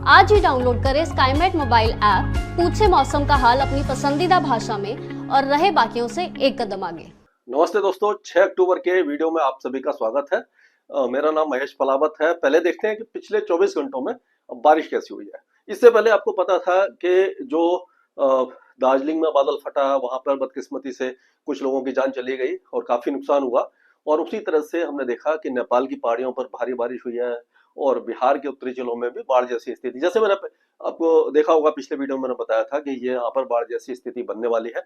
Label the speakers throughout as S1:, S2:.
S1: आज ही डाउनलोड करें Skymet mobile app, पूछे मौसम का हाल अपनी पसंदीदा भाषा में और रहे बाकियों से एक कदम आगे।
S2: नमस्ते दोस्तों, 6 अक्टूबर के वीडियो में आप सभी का स्वागत है। मेरा नाम महेश पलावत है। पहले देखते हैं कि पिछले 24 घंटों में बारिश कैसी हुई है। इससे पहले आपको पता था कि जो दार्जिलिंग में बादल फटा, वहां पर बदकिस्मती से कुछ लोगों की जान चली गई और काफी नुकसान हुआ। और उसी तरह से हमने देखा कि नेपाल की पहाड़ियों पर भारी बारिश हुई है और बिहार के उत्तरी जिलों में भी बाढ़ जैसी स्थिति, जैसे मैंने आपको देखा होगा पिछले वीडियो में मैंने बताया था कि ये यहाँ पर बाढ़ जैसी स्थिति बनने वाली है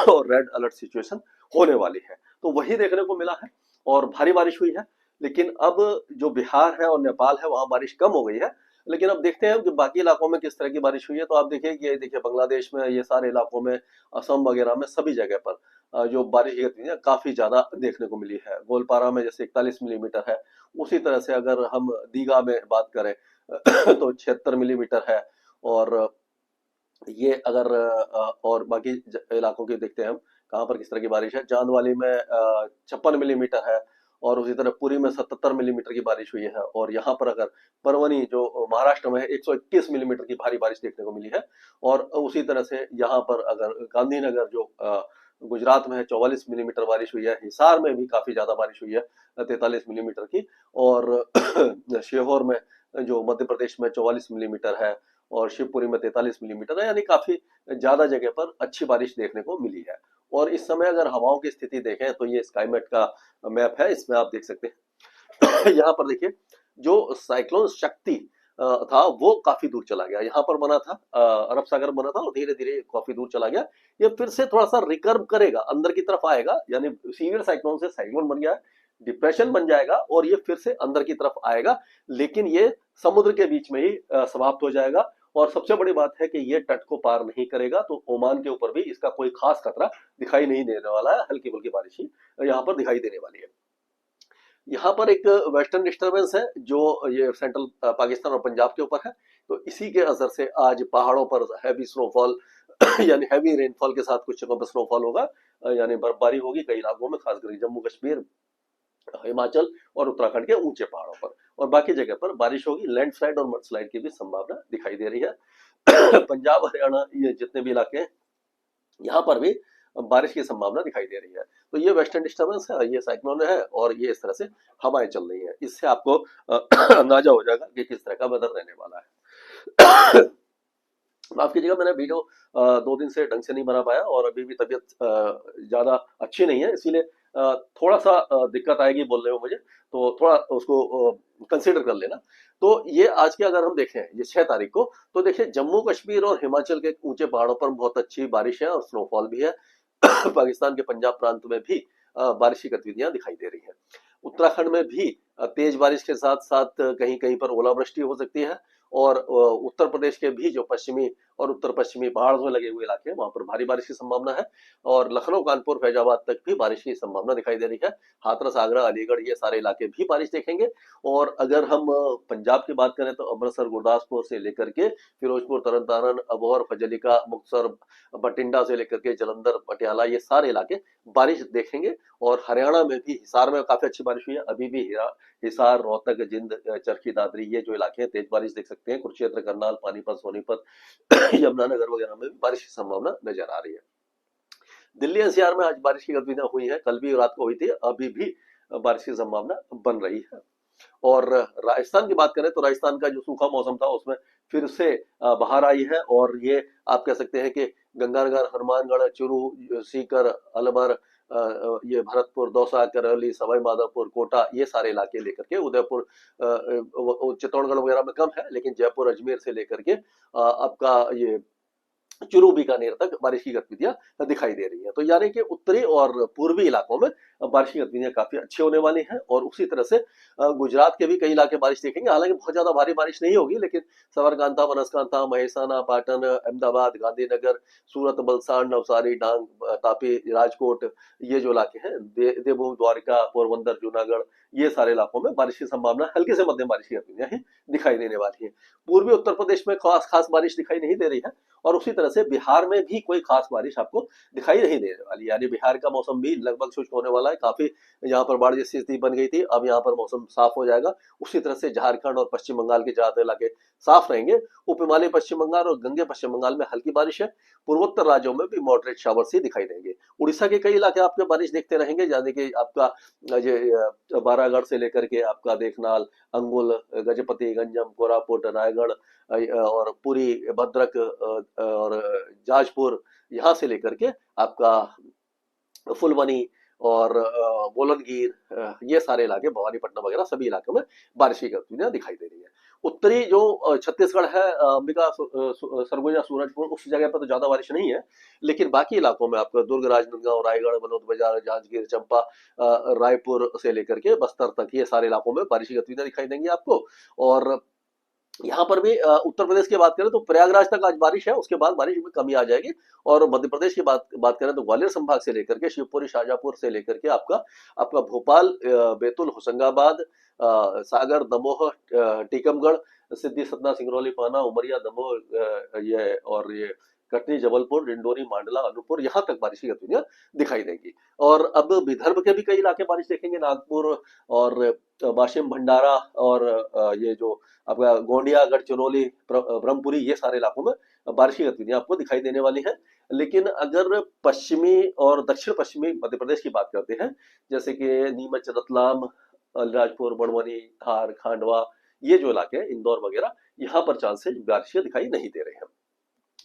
S2: और रेड अलर्ट सिचुएशन होने वाली है। तो वही देखने को मिला है और भारी बारिश हुई है। लेकिन अब जो बिहार है और नेपाल है वहां बारिश कम हो गई है। लेकिन अब देखते हैं कि बाकी इलाकों में किस तरह की बारिश हुई है। तो आप देखिए, ये देखिए बांग्लादेश में, ये सारे इलाकों में, असम वगैरह में, सभी जगह पर जो बारिश की गतिविधियां काफी ज्यादा देखने को मिली है। गोलपारा में जैसे 41 मिलीमीटर है, उसी तरह से अगर हम दीघा में बात करें तो 76 मिलीमीटर है। और ये अगर और बाकी इलाकों के देखते हैं हम कहाँ पर किस तरह की बारिश है। चांदवाली में 56 मिलीमीटर है और उसी तरह पुरी में 77 मिलीमीटर की बारिश हुई है। और यहाँ पर अगर परवनी जो महाराष्ट्र में है, 121 मिलीमीटर की भारी बारिश देखने को मिली है। और उसी तरह से यहाँ पर अगर गांधीनगर जो गुजरात में है, 44 मिलीमीटर बारिश हुई है। हिसार में भी काफी ज्यादा बारिश हुई है, 43 मिलीमीटर की। और सीहोर में जो मध्य प्रदेश में 44 मिलीमीटर है और शिवपुरी में 43 मिलीमीटर है। यानी काफी ज्यादा जगह पर अच्छी बारिश देखने को मिली है। और इस समय अगर हवाओं की स्थिति देखें तो ये स्काईमेट का मैप है, इसमें आप देख सकते हैं। यहाँ पर देखिए, जो साइक्लोन शक्ति था वो काफी दूर चला गया। यहाँ पर बना था, अरब सागर बना था और धीरे धीरे काफी दूर चला गया। ये फिर से थोड़ा सा रिकर्व करेगा, अंदर की तरफ आएगा। यानी सीवियर साइक्लोन से साइक्लोन बन गया है, डिप्रेशन बन जाएगा और ये फिर से अंदर की तरफ आएगा। लेकिन ये समुद्र के बीच में ही समाप्त हो जाएगा। और सबसे बड़ी बात है कि ये तट को पार नहीं करेगा, तो ओमान के ऊपर भी इसका कोई खास खतरा दिखाई नहीं देने वाला है। हल्की फुल्की बारिश ही यहाँ पर दिखाई देने वाली है। यहाँ पर एक वेस्टर्न डिस्टर्बेंस है जो ये सेंट्रल पाकिस्तान और पंजाब के ऊपर है। तो इसी के असर से आज पहाड़ों पर हैवी स्नोफॉल यानी हैवी रेनफॉल के साथ कुछ जगहों पर स्नोफॉल होगा, यानी बर्फबारी होगी कई इलाकों में, खासकर जम्मू कश्मीर, हिमाचल और उत्तराखंड के ऊंचे पहाड़ों पर। और बाकी जगह पर बारिश होगी। लैंडस्लाइड और मडस्लाइड की भी संभावना दिखाई दे रही है। पंजाब, हरियाणा, ये जितने भी इलाके हैं यहाँ पर भी बारिश की संभावना दिखाई दे रही है। तो ये वेस्टर्न डिस्टर्बेंस है, ये साइक्लोन है और ये इस तरह से हवाएं चल रही हैं। इससे आपको अंदाजा हो जाएगा कि किस तरह का वेदर रहने वाला है। माफ कीजिएगा, मैंने वीडियो 2 दिन से ढंग से नहीं बना पाया और अभी भी तबीयत ज्यादा अच्छी नहीं है, इसीलिए थोड़ा सा दिक्कत आएगी बोलने में मुझे, तो थोड़ा उसको कंसीडर कर लेना। तो ये आज के अगर हम देखें, ये 6 तारीख को, तो देखिए जम्मू कश्मीर और हिमाचल के ऊंचे पहाड़ों पर बहुत अच्छी बारिश है और स्नोफॉल भी है। पाकिस्तान के पंजाब प्रांत में भी बारिश की गतिविधियां दिखाई दे रही हैं। उत्तराखंड में भी तेज बारिश के साथ साथ कहीं कहीं पर ओलावृष्टि हो सकती है। और उत्तर प्रदेश के भी जो पश्चिमी और उत्तर पश्चिमी पहाड़ में लगे हुए इलाके हैं, वहां पर भारी बारिश की संभावना है। और लखनऊ, कानपुर, फैजाबाद तक भी बारिश की संभावना दिखाई दे रही है। हाथरस, आगरा, अलीगढ़, ये सारे इलाके भी बारिश देखेंगे। और अगर हम पंजाब की बात करें तो अमृतसर, गुरदासपुर से लेकर के फिरोजपुर, तरन तारण, अबोहर, फजलिका, मुक्तसर, बठिंडा से लेकर के जलंधर, पटियाला, ये सारे इलाके बारिश देखेंगे। और हरियाणा में भी हिसार में काफी अच्छी बारिश हुई है। अभी भी हिसार, रोहतक, जिंद, चरखी दादरी, ये जो इलाके हैं तेज बारिश देख सकते हैं। कुरुक्षेत्र, करनाल, पानीपत, सोनीपत, यमुनानगर वगैरह में भी बारिश की संभावना नजर आ रही है। दिल्ली एनसीआर में आज बारिश की गतिविधियां हुई हैं, कल भी रात को हुई थी, अभी भी बारिश की संभावना बन रही है। और राजस्थान की बात करें तो राजस्थान का जो सूखा मौसम था उसमें फिर से बाहर आई है। और ये आप कह सकते हैं कि गंगानगर, हनुमानगढ़, चूरू, सीकर, अलवर, ये भरतपुर, दौसा, करौली, सवाई माधोपुर, कोटा, ये सारे इलाके लेकर के उदयपुर, चित्तौड़गढ़ वगैरह में कम है, लेकिन जयपुर, अजमेर से लेकर के आपका ये चूरू, बीकानेर तक बारिश की गतिविधियां दिखाई दे रही है। तो यानी कि उत्तरी और पूर्वी इलाकों में बारिश की गतिविधियां काफी अच्छी होने वाली हैं। और उसी तरह से गुजरात के भी कई इलाके बारिश देखेंगे। हालांकि बहुत ज्यादा भारी बारिश नहीं होगी, लेकिन साबरकांठा, बनासकांठा, महेसाना, पाटन, अहमदाबाद, गांधीनगर, सूरत, वलसाड, नवसारी, डांग, तापी, राजकोट, ये जो इलाके हैं, देवभूमि, द्वारका, पोरबंदर, जूनागढ़, ये सारे इलाकों में बारिश की संभावना, हल्की से मध्यम बारिश की गतिविधियां ही दिखाई देने वाली है। पूर्वी उत्तर प्रदेश में खास बारिश दिखाई नहीं दे रही है। और उसी तरह तरह से बिहार में भी कोई खास बारिश आपको दिखाई नहीं देने वाली, यानी बिहार का मौसम भी लगभग शुष्क होने वाला है। काफी यहाँ पर बाढ़ जैसी स्थिति बन गई थी, अब यहाँ पर मौसम साफ हो जाएगा। उसी तरह से झारखंड और पश्चिम बंगाल के ज्यादातर इलाके साफ रहेंगे। उप हिमालय पश्चिम बंगाल और गंगे पश्चिम बंगाल में हल्की बारिश है। पूर्वोत्तर राज्यों में भी मॉडरेट शावर्स ही दिखाई देंगे। उड़ीसा के कई इलाके आपके बारिश देखते रहेंगे, यानी कि आपका ये बारागढ़ से लेकर के आपका देखनाल, अंगुल, गजपति, गंजम, कोरापुट, रायगढ़ और पुरी, भद्रक और जाजपुर, यहाँ से लेकर के आपका फुलवनी और बोलनगीर, ये सारे इलाके, भवानीपट्टनम वगैरह सभी इलाकों में बारिश की गतिविधियां दिखाई दे रही है। उत्तरी जो छत्तीसगढ़ है, अंबिका, सरगुजा, सूरजपुर, उस जगह पर तो ज्यादा बारिश नहीं है, लेकिन बाकी इलाकों में आपका दुर्ग, राजनांदगांव, रायगढ़, बलौद बाजार, जांजगीर, चंपा, रायपुर से लेकर के बस्तर तक, ये सारे इलाकों में बारिश की गतिविधियां दिखाई देंगी आपको। और यहाँ पर भी उत्तर प्रदेश की बात करें तो प्रयागराज तक आज बारिश है, उसके बाद बारिश में कमी आ जाएगी। और मध्य प्रदेश की बात करें तो ग्वालियर संभाग से लेकर के शिवपुरी, शाजापुर से लेकर के आपका भोपाल, बैतूल, होशंगाबाद, सागर, दमोह, टीकमगढ़, सिद्धि, सतना, सिंगरौली, पाना, उमरिया, दमोह, ये और ये कटनी, जबलपुर, डिंडोरी, मांडला, अनूपपुर, यहाँ तक बारिश की गतिविधियां दिखाई देंगी। और अब विदर्भ के भी कई इलाके बारिश देखेंगे, नागपुर और वाशिम, भंडारा और ये जो आपका गोंडिया, गढ़चिरौली, ब्रह्मपुरी, ये सारे इलाकों में बारिश की गतिविधियां आपको दिखाई देने वाली है। लेकिन अगर पश्चिमी और दक्षिण पश्चिमी मध्य प्रदेश की बात करते हैं, जैसे कि नीमच, रतलाम, अलीराजपुर, बड़वानी, धार, खांडवा, ये जो इलाके हैं, इंदौर वगैरह, यहाँ पर चांसेस बारिश के दिखाई नहीं दे रहे हैं।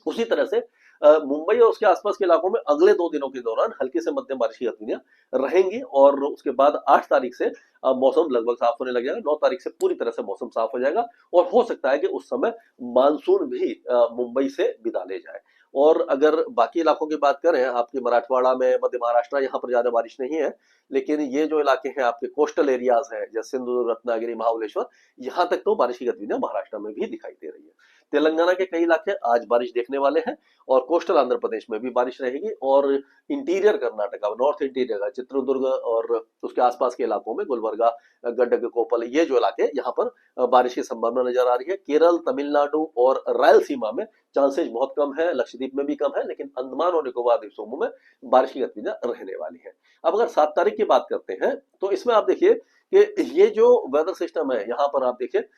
S2: उसी तरह से मुंबई और उसके आसपास के इलाकों में अगले 2 दिनों के दौरान हल्की से मध्यम बारिश की गतिविधियां रहेंगी। और उसके बाद 8 तारीख से मौसम लगभग साफ होने लग जाएगा। 9 तारीख से पूरी तरह से मौसम साफ हो जाएगा और हो सकता है कि उस समय मानसून भी मुंबई से विदा ले जाए। और अगर बाकी इलाकों की बात करें, आपके मराठवाड़ा में, मध्य महाराष्ट्र, यहाँ पर ज्यादा बारिश नहीं है, लेकिन ये जो इलाके हैं आपके कोस्टल एरियाज हैं, जैसे सिंधु, रत्नागिरी, महाबलेश्वर, यहाँ तक तो बारिश की गतिविधियां महाराष्ट्र में भी दिखाई दे रही है। तेलंगाना के कई इलाके आज बारिश देखने वाले हैं और कोस्टल आंध्र प्रदेश में भी बारिश रहेगी। और इंटीरियर कर्नाटका, नॉर्थ इंटीरियर का चित्रदुर्ग और उसके आसपास के इलाकों में गुलबर्गा, गंडक, कोपल, ये जो इलाके, यहाँ पर बारिश की संभावना नजर आ रही है। केरल, तमिलनाडु और रायलसीमा में चांसेस बहुत कम है, लक्षद्वीप में भी कम है, लेकिन अंडमान और निकोबार द्वीप समूह में बारिश की गतिविधियां रहने वाली है। अब अगर 7 तारीख की बात करते हैं तो इसमें आप देखिए कि ये जो वेदर सिस्टम है, यहाँ पर आप देखिए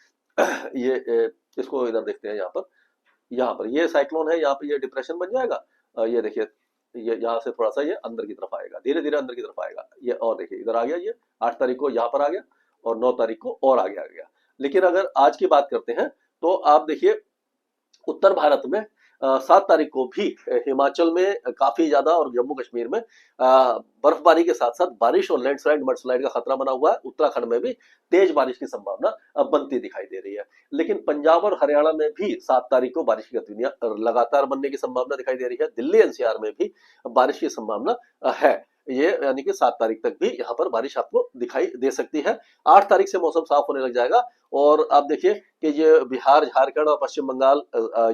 S2: ये इसको इधर देखते हैं, यहाँ पर ये साइक्लोन है, यहाँ पे ये डिप्रेशन बन जाएगा। ये देखिए, ये यहाँ से थोड़ा सा ये अंदर की तरफ आएगा, धीरे धीरे अंदर की तरफ आएगा ये, और देखिए इधर आ गया, ये 8 तारीख को यहाँ पर आ गया और 9 तारीख को और आगे आ गया। लेकिन अगर आज की बात करते हैं तो आप देखिए उत्तर भारत में 7 तारीख को भी हिमाचल में काफी ज्यादा और जम्मू कश्मीर में बर्फबारी के साथ साथ बारिश और लैंडस्लाइड, मडस्लाइड का खतरा बना हुआ है। उत्तराखंड में भी तेज बारिश की संभावना बनती दिखाई दे रही है। लेकिन पंजाब और हरियाणा में भी 7 तारीख को बारिश की गतिविधियां लगातार बनने की संभावना दिखाई दे रही है। दिल्ली एनसीआर में भी बारिश की संभावना है, ये यानी कि 7 तारीख तक भी यहाँ पर बारिश आपको दिखाई दे सकती है। 8 तारीख से मौसम साफ होने लग जाएगा और आप देखिए कि ये बिहार, झारखंड और पश्चिम बंगाल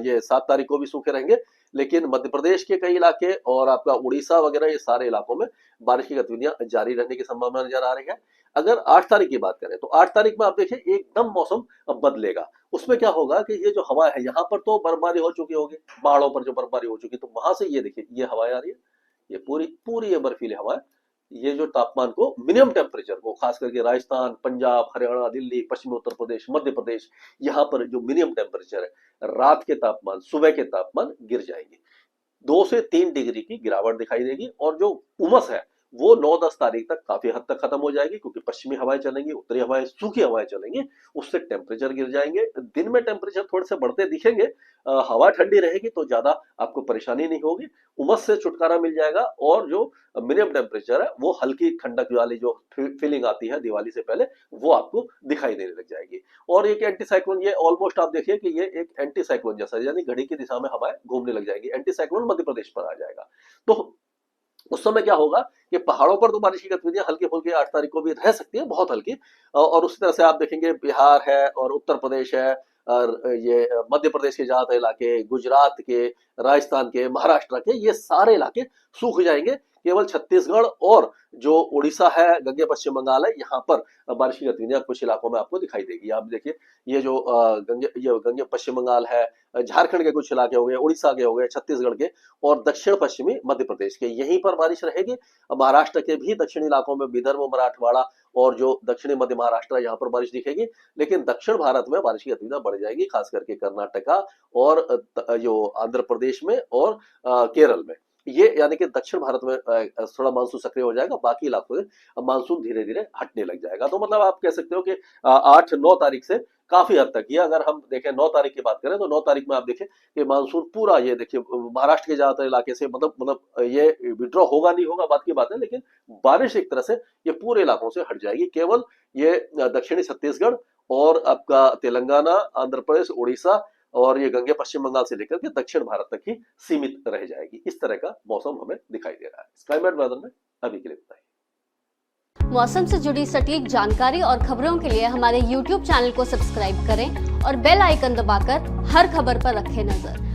S2: ये 7 तारीख को भी सूखे रहेंगे। लेकिन मध्य प्रदेश के कई इलाके और आपका उड़ीसा वगैरह, ये सारे इलाकों में बारिश की गतिविधियां जारी रहने की संभावना नजर आ रही है। अगर 8 तारीख की बात करें तो 8 तारीख में आप देखिए एकदम मौसम बदलेगा। उसमें क्या होगा कि ये जो हवा है, यहाँ पर तो बर्फबारी हो चुकी होगी, पहाड़ों पर जो बर्फबारी हो चुकी, तो वहां से ये देखिए ये हवाएं आ रही है, ये पूरी ये बर्फीली हवा है। ये जो तापमान को, मिनिमम टेम्परेचर को, खास करके राजस्थान, पंजाब, हरियाणा, दिल्ली, पश्चिमी उत्तर प्रदेश, मध्य प्रदेश, यहाँ पर जो मिनिमम टेम्परेचर है, रात के तापमान, सुबह के तापमान गिर जाएंगे। 2 से 3 डिग्री की गिरावट दिखाई देगी और जो उमस है वो 9-10 तारीख तक काफी हद तक खत्म हो जाएगी, क्योंकि पश्चिमी हवाएं चलेंगी, उत्तरी हवाएं, सूखी हवाएं चलेंगी, उससे टेम्परेचर गिर जाएंगे। दिन में टेम्परेचर थोड़े से बढ़ते दिखेंगे, हवा ठंडी रहेगी तो ज्यादा आपको परेशानी नहीं होगी, उमस से छुटकारा मिल जाएगा। और जो मिनिमम टेम्परेचर है वो हल्की ठंडक वाली जो फीलिंग आती है दिवाली से पहले, वो आपको दिखाई देने लग जाएगी। और एक एंटी साइक्लोन, ये ऑलमोस्ट आप देखिए कि ये एक एंटी साइक्लोन जैसा, यानी घड़ी की दिशा में हवाएं घूमने लग जाएगी, एंटी साइक्लोन मध्य प्रदेश पर आ जाएगा। तो उस समय क्या होगा कि पहाड़ों पर तो बारिश की गतिविधियां हल्की फुल्की 8 तारीख को भी रह सकती है, बहुत हल्की। और उसी तरह से आप देखेंगे बिहार है और उत्तर प्रदेश है और ये मध्य प्रदेश के ज्यादातर इलाके, गुजरात के, राजस्थान के, महाराष्ट्र के, ये सारे इलाके सूख जाएंगे। केवल छत्तीसगढ़ और जो उड़ीसा है, गंगे पश्चिम बंगाल है, यहाँ पर बारिश की गतिविधियां कुछ इलाकों में आपको दिखाई देगी। आप देखिए ये जो गंगे पश्चिम बंगाल है, झारखंड के कुछ इलाके हो गए, उड़ीसा के हो गए, छत्तीसगढ़ के और दक्षिण पश्चिमी मध्य प्रदेश के, यहीं पर बारिश रहेगी। महाराष्ट्र के भी दक्षिणी इलाकों में, विदर्भ, मराठवाड़ा और जो दक्षिणी मध्य महाराष्ट्र है, यहाँ पर बारिश दिखेगी। लेकिन दक्षिण भारत में बारिश की गतिविधियां बढ़ जाएगी, खास करके कर्नाटका और जो आंध्र प्रदेश में और केरल में। ये यानी कि दक्षिण भारत में थोड़ा मानसून सक्रिय हो जाएगा, बाकी इलाकों में मानसून धीरे धीरे हटने लग जाएगा। तो मतलब आप कह सकते हो कि 8-9 तारीख से काफी हद तक, ये अगर हम देखें 9 तारीख की बात करें तो 9 तारीख में आप देखें कि मानसून पूरा, ये देखिए महाराष्ट्र के ज्यादातर इलाके से मतलब ये विड्रॉ होगा नहीं होगा बात की बात है, लेकिन बारिश एक तरह से ये पूरे इलाकों से हट जाएगी। केवल ये दक्षिणी छत्तीसगढ़ और आपका तेलंगाना, आंध्र प्रदेश, उड़ीसा और ये गंगे पश्चिम बंगाल से लेकर के दक्षिण भारत तक ही सीमित रह जाएगी। इस तरह का मौसम हमें दिखाई दे रहा है। स्काईमेट वेदर में अभी के लिए इतना ही।
S1: मौसम से जुड़ी सटीक जानकारी और खबरों के लिए हमारे YouTube चैनल को सब्सक्राइब करें और बेल आइकन दबाकर हर खबर पर रखें नजर।